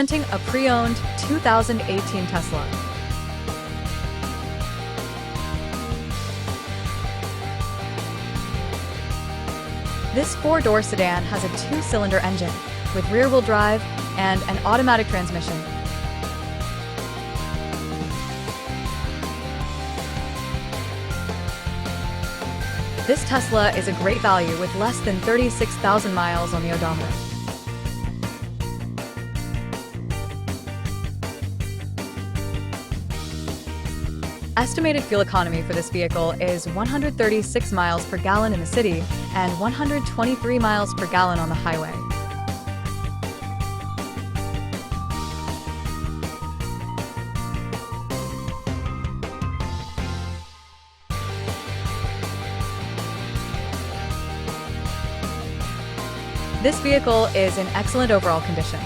Presenting a pre-owned 2018 Tesla. This four-door sedan has a two-cylinder engine with rear-wheel drive and an automatic transmission. This Tesla is a great value with less than 36,000 miles on the odometer. Estimated fuel economy for this vehicle is 136 miles per gallon in the city and 123 miles per gallon on the highway. This vehicle is in excellent overall condition.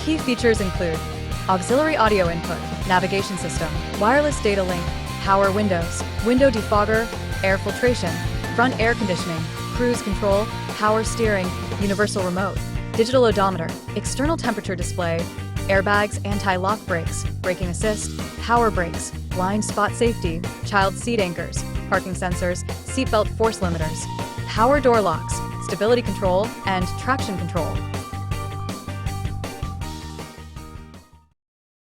Key features include auxiliary audio input, navigation system, wireless data link, power windows, window defogger, air filtration, front air conditioning, cruise control, power steering, universal remote, digital odometer, external temperature display, airbags, anti-lock brakes, braking assist, power brakes, blind spot safety, child seat anchors, parking sensors, seatbelt force limiters, power door locks, stability control, and traction control.